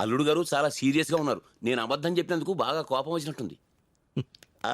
అల్లుడు గారు చాలా సీరియస్ గా ఉన్నారు. నేను అబద్ధం చెప్పినందుకు బాగా కోపం వచ్చినట్టుంది. ఆ?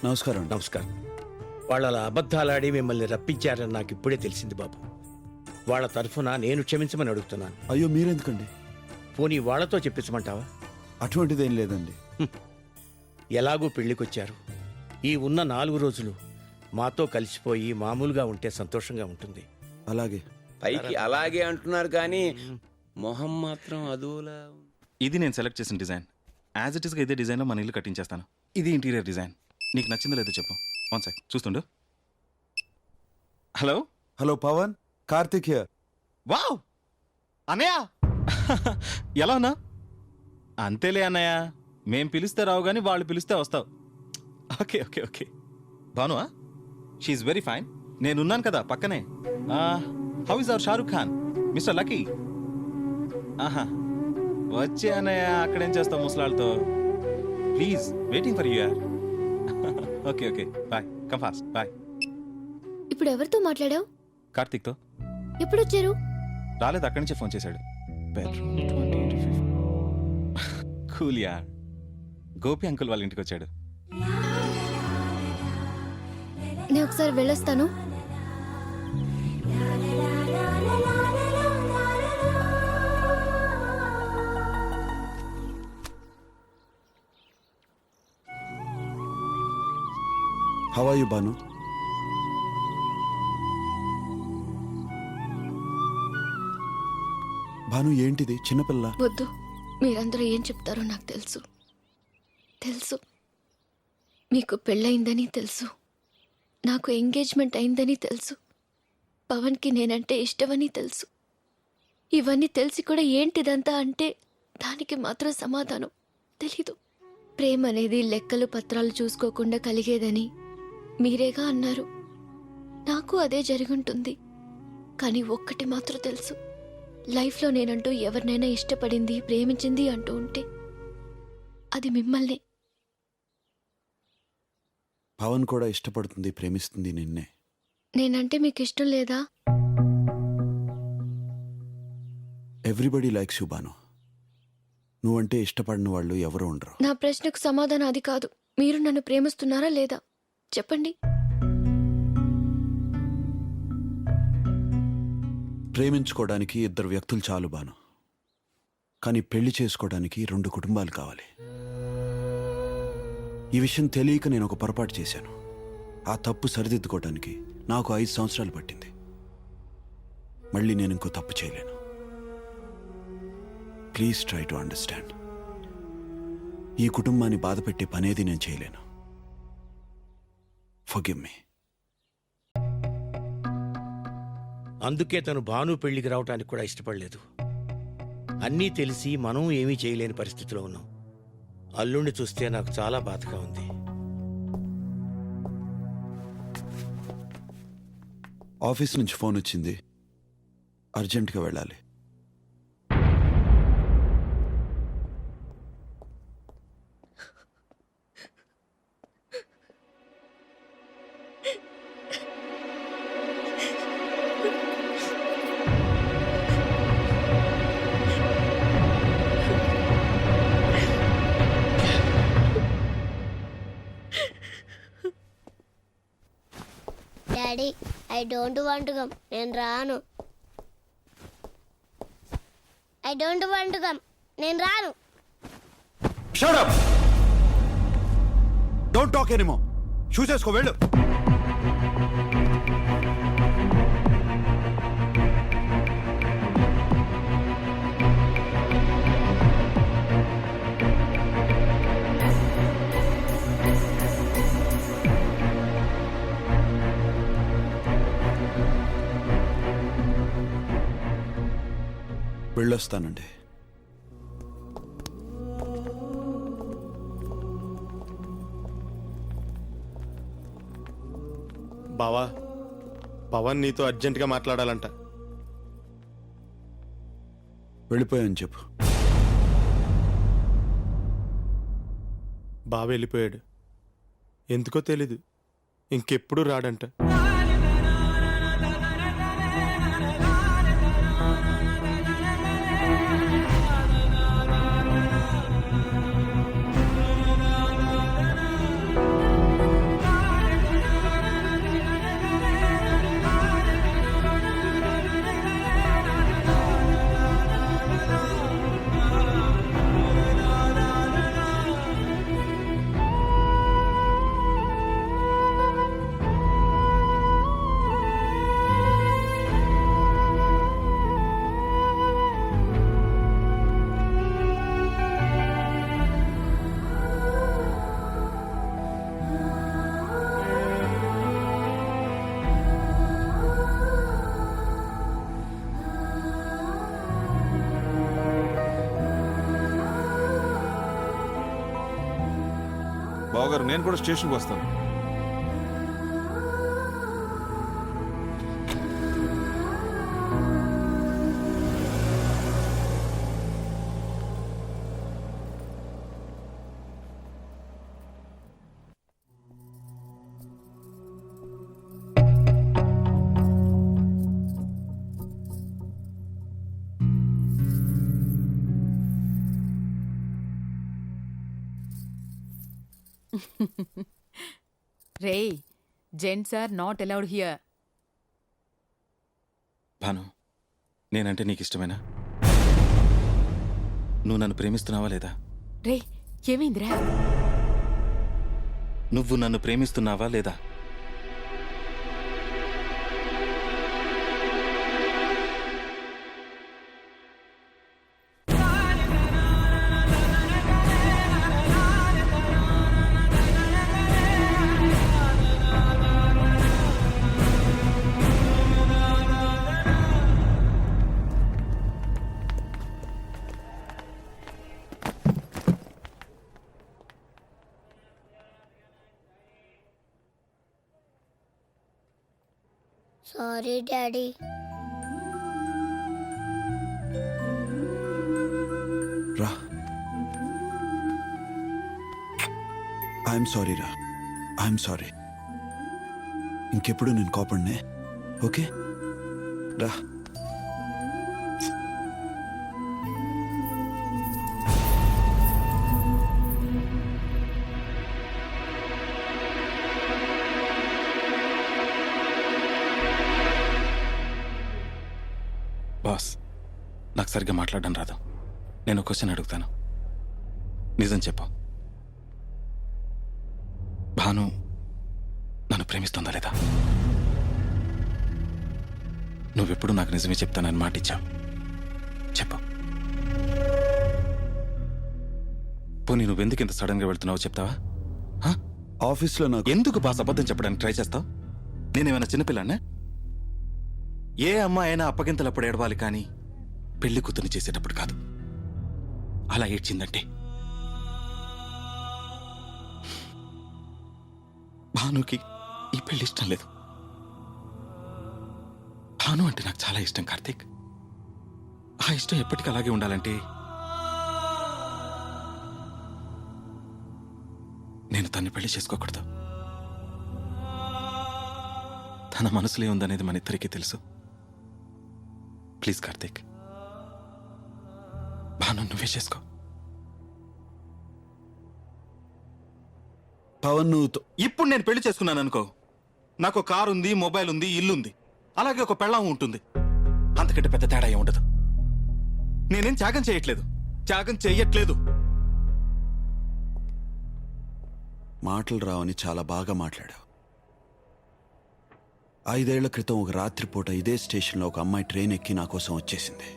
నమస్కారం. నమస్కారం. వాళ్ళు అలా అబద్ధాలాడి మిమ్మల్ని రప్పించారని నాకు ఇప్పుడే తెలిసింది బాబు. వాళ్ళ తరఫున నేను క్షమించమని అడుగుతున్నాను. అయ్యో మీరెందుకండి? పోనీ వాళ్ళతో చెప్పించమంటావా? అటువంటిదేం లేదండి. ఎలాగూ పెళ్లికొచ్చారు. ఈ ఉన్న 4 రోజులు మాతో కలిసిపోయి మామూలుగా ఉంటే సంతోషంగా ఉంటుంది. అలాగే. పైకి అలాగే అంటున్నారు కానీ మొహం మాత్రం అదోలా. ఇది నేను సెలెక్ట్ చేసిన డిజైన్. యాజ్ ఇట్ ఈస్గా ఇదే డిజైన్లో మన ఇల్లు కట్టించేస్తాను. ఇది ఇంటీరియర్ డిజైన్. నీకు నచ్చిందో లేదో చెప్పు. 1 సెకండ్ చూస్తుండు. Hello hello Pavan, Karthik here. Wow అన్నయ్య ఎలా ఉన్నా? అంతేలే అన్నయ్య, మేం పిలిస్తే రావు కానీ వాళ్ళు పిలిస్తే వస్తావు. Okay okay okay. భానువా? She very fine. నేనున్నాను కదా పక్కనే. How is our Shahrukh Khan, mister Lucky? ఆహా వచ్చే అన్నయ్య, అక్కడేం చేస్తావు ముసలాళ్ళతో. ప్లీజ్ వెయిటింగ్ ఫర్ యూ యార్. Okay okay bye, come fast boy. ఇప్పుడు ఎవరితో మాట్లాడావు? కార్తీక్తో. ఎప్పుడు వచ్చారు? రాలేదు, అక్కడి నుంచే ఫోన్ చేశాడు. బెడ్రూమ్ 20 కూల్ యార్. గోపి అంకుల్ వాళ్ళ ఇంటికి వచ్చాడు. నేను ఒకసారి వెళ్ళొస్తాను. How are you Bhanu? Bhanu ఏంటిది చిన్నపిల్ల? వద్దు, మీరందరూ ఏం చెప్తారో నాకు తెలుసు. తెలుసు మీకు పెళ్ళయిందని తెలుసు, నాకు ఎంగేజ్మెంట్ అయిందని తెలుసు, పవన్కి నేనంటే ఇష్టమని తెలుసు. ఇవన్నీ తెలిసి కూడా ఏంటిదంతా అంటే దానికి మాత్రం సమాధానం తెలీదు. ప్రేమ అనేది లెక్కలు పత్రాలు చూసుకోకుండా కలిగేదని మీరేగా అన్నారు. నాకు అదే జరుగుంటుంది. కానీ ఒక్కటి మాత్రం తెలుసు, లైఫ్లో నేనంటూ ఎవరినైనా ఇష్టపడింది ప్రేమించింది అంటూ ఉంటే అది మిమ్మల్నే. పవన్ కూడా ఇష్టపడుతుంది, ప్రేమిస్తుంది నిన్నే. నేనంటే మీకు ఇష్టం లేదా? Everybody likes you Bhanu. నువ్వంటే ఇష్టపడిన వాళ్ళు ఎవరు ఉండరు. నా ప్రశ్నకు సమాధానం అది కాదు. మీరు నన్ను ప్రేమిస్తున్నారా లేదా చెప్పండి. ప్రేమించుకోవడానికి 2 వ్యక్తులు చాలు బాను. కానీ పెళ్లి చేసుకోవడానికి 2 కుటుంబాలు కావాలి. ఈ విషయం తెలియక నేను ఒక పొరపాటు చేశాను. ఆ తప్పు సరిదిద్దుకోవడానికి నాకు 5 సంవత్సరాలు పట్టింది. మళ్ళీ నేను ఇంకో తప్పు చేయలేను. Please try to understand. ఈ కుటుంబాన్ని బాధపెట్టే పనేది నేను చేయలేను. Forgive me. అందుకే తను భాను పెళ్లికి రావటానికి కూడా ఇష్టపడలేదు. అన్నీ తెలిసి మనం ఏమీ చేయలేని పరిస్థితిలో ఉన్నాం. అల్లుణ్ణి చూస్తే నాకు చాలా బాధగా ఉంది. ఆఫీస్ నుంచి ఫోన్ వచ్చింది, అర్జెంటుగా వెళ్ళాలి. Daddy, I don't want to come. నేను రాను. I don't want to come. నేను రాను. Shut up. Don't talk anymore. Shoes వేసుకో, వెళ్ళు. వెళ్ళొస్తానండి. బావా, పవన్ నీతో అర్జెంటుగా మాట్లాడాలంట. వెళ్ళిపోయాను చెప్పు. బావ వెళ్ళిపోయాడు. ఎందుకో తెలీదు, ఇంకెప్పుడు రాడంట. బావగారు నేను కూడా స్టేషన్కి వస్తాను. రేయ్, gents are not allowed here. Bhanu, నేనంటే నీకు ఇష్టమేనా? నువ్వు నన్ను ప్రేమిస్తున్నావా లేదా? రేయ్, ఏమైందిరా? నువ్వు నన్ను ప్రేమిస్తున్నావా లేదా? Sorry daddy. రా. ఐఎమ్ సారీ రా, ఐఎమ్ సారీ. ఇంకెప్పుడు నేను కోపడినే, ఓకే? రా. బాస్, నాకు సరిగ్గా మాట్లాడడం రాదు. నేను క్వశ్చన్ అడుగుతాను, నిజం చెప్పు. భాను నన్ను ప్రేమిస్తుందా లేదా? నువ్వెప్పుడు నాకు నిజమే చెప్తానని మాట ఇచ్చావు. చెప్పు. పోనీ నువ్వెందుకు ఇంత సడన్గా వెళ్తున్నావో చెప్తావా? ఆఫీస్లో నాకు ఎందుకు బాస్ అబద్ధం చెప్పడానికి ట్రై చేస్తావు? నేనేమైనా చిన్నపిల్లానే? ఏ అమ్మాయి అయినా అప్పగింతలప్పుడు ఏడవాలి కానీ పెళ్లి కూతుర్ని చేసేటప్పుడు కాదు. అలా ఏడ్చిందంటే భానుకి ఈ పెళ్లి ఇష్టం లేదు. భాను అంటే నాకు చాలా ఇష్టం కార్తీక్. ఆ ఇష్టం ఎప్పటికీ అలాగే ఉండాలంటే నేను తన్ని పెళ్లి చేసుకోకూడదు. తన మనసులో ఉందనేది మన ఇద్దరికీ తెలుసు. ప్లీజ్ కార్తీక్, భాను నువ్వే చేసుకో. పవన్ నువ్వు ఇప్పుడు నేను పెళ్లి చేసుకున్నాను అనుకో, నాకు కారు ఉంది, మొబైల్ ఉంది, ఇల్లు ఉంది, అలాగే ఒక పెళ్ళాం ఉంటుంది. అంతకంటే పెద్ద తేడా ఏం ఉండదు. నేనేం త్యాగం చేయట్లేదు, త్యాగం చెయ్యట్లేదు. మాటలు రావని చాలా బాగా మాట్లాడావు. 5 ఏళ్ల క్రితం ఒక రాత్రిపూట ఇదే స్టేషన్లో ఒక అమ్మాయి ట్రైన్ ఎక్కి నా కోసం వచ్చేసింది.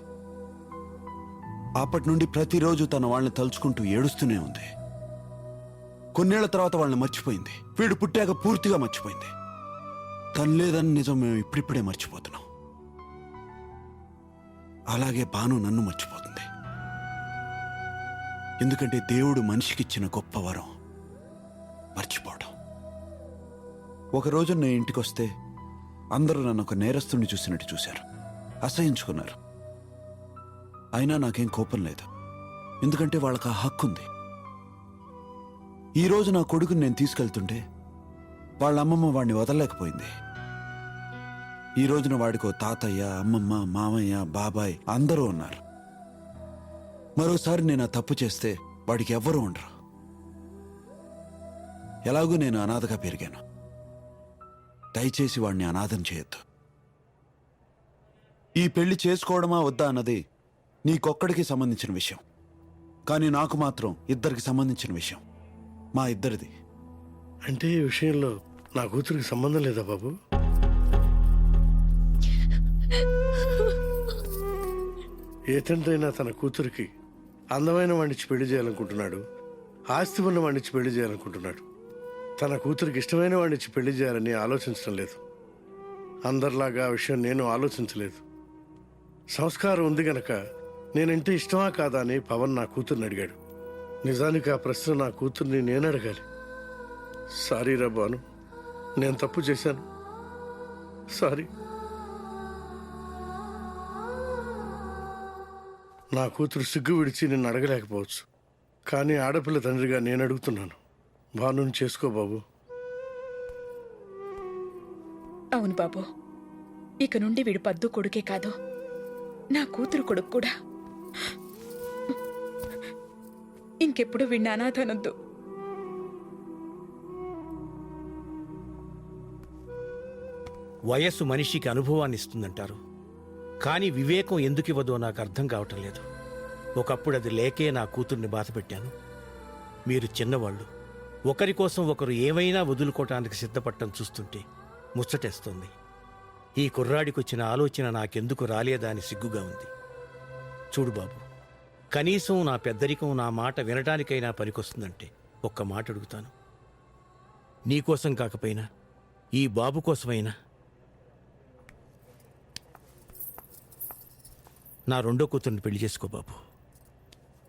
అప్పటి నుండి ప్రతిరోజు తన వాళ్ళని తలుచుకుంటూ ఏడుస్తూనే ఉంది. కొన్నేళ్ల తర్వాత వాళ్ళని మర్చిపోయింది. వీడు పుట్టాక పూర్తిగా మర్చిపోయింది. తను లేదని నిజం మేము ఇప్పుడిప్పుడే మర్చిపోతున్నాం. అలాగే భాను నన్ను మర్చిపోతుంది. ఎందుకంటే దేవుడు మనిషికిచ్చిన గొప్ప వరం మర్చిపోవడం. ఒకరోజు నేను ఇంటికి వస్తే అందరూ నన్ను ఒక నేరస్తుడిని చూసినట్టు చూశారు, అసహించుకున్నారు. అయినా నాకేం కోపం లేదు, ఎందుకంటే వాళ్ళకి ఆ హక్కు ఉంది. ఈరోజు నా కొడుకుని నేను తీసుకెళ్తుంటే వాళ్ళ అమ్మమ్మ వాడిని వదలలేకపోయింది. ఈ రోజున వాడికో తాతయ్య, అమ్మమ్మ, మామయ్య, బాబాయ్ అందరూ ఉన్నారు. మరోసారి నేను ఆ తప్పు చేస్తే వాడికి ఎవ్వరూ ఉండరు. ఎలాగూ నేను అనాథగా పెరిగాను. దయచేసి వాడిని అనాథం చేయొద్దు. ఈ పెళ్లి చేసుకోవడమా వద్దా అన్నది నీకొక్కడికి సంబంధించిన విషయం, కానీ నాకు మాత్రం ఇద్దరికి సంబంధించిన విషయం. మా ఇద్దరిది. అంటే ఈ విషయంలో నా కూతురికి సంబంధం లేదా బాబు? ఏ తండ్రి అయినా తన కూతురికి అందమైన వాడినిచ్చి పెళ్లి చేయాలనుకుంటున్నాడు, ఆస్తి ఉన్న వాడినిచ్చి పెళ్లి చేయాలనుకుంటున్నాడు. తన కూతురికి ఇష్టమైన వాడినిచ్చి పెళ్లి చేయాలని ఆలోచించడం లేదు. అందరిలాగా ఆ విషయం నేను ఆలోచించలేదు. సంస్కారం ఉంది గనక నేనంటే ఇష్టమా కాదా అని పవన్ నా కూతుర్ని అడిగాడు. నిజానికి ఆ ప్రశ్న నా కూతుర్ని నేను అడగాలి. సారీ రా బాను, నేను తప్పు చేశాను. సారీ. నా కూతురు సిగ్గు విడిచి నిన్ను అడగలేకపోవచ్చు, కానీ ఆడపిల్ల తండ్రిగా నేను అడుగుతున్నాను. భానుని చేసుకో బాబు. అవును బాబు, ఇక నుండి వీడు పద్దు కొడుకే కాదు, నా కూతురు కొడుకు కూడా. ఇంకెప్పుడు వీడిని అనాథనొద్దు. వయస్సు మనిషికి అనుభవాన్ని ఇస్తుందంటారు, కానీ వివేకం ఎందుకు ఇవ్వదో నాకు అర్థం కావటం లేదు. ఒకప్పుడు అది లేకే నా కూతుర్ని బాధపెట్టాను. మీరు చిన్నవాళ్ళు, ఒకరి కోసం ఒకరు ఏమైనా వదులుకోవటానికి సిద్ధపడటం చూస్తుంటే ముచ్చటేస్తోంది. ఈ కుర్రాడికొచ్చిన ఆలోచన నాకెందుకు రాలేదా అని సిగ్గుగా ఉంది. చూడు బాబు, కనీసం నా పెద్దరికం నా మాట వినటానికైనా పనికొస్తుందంటే ఒక్క మాట అడుగుతాను. నీకోసం కాకపోయినా ఈ బాబు కోసమైనా నా రెండో కూతుర్ని పెళ్లి చేసుకో బాబు.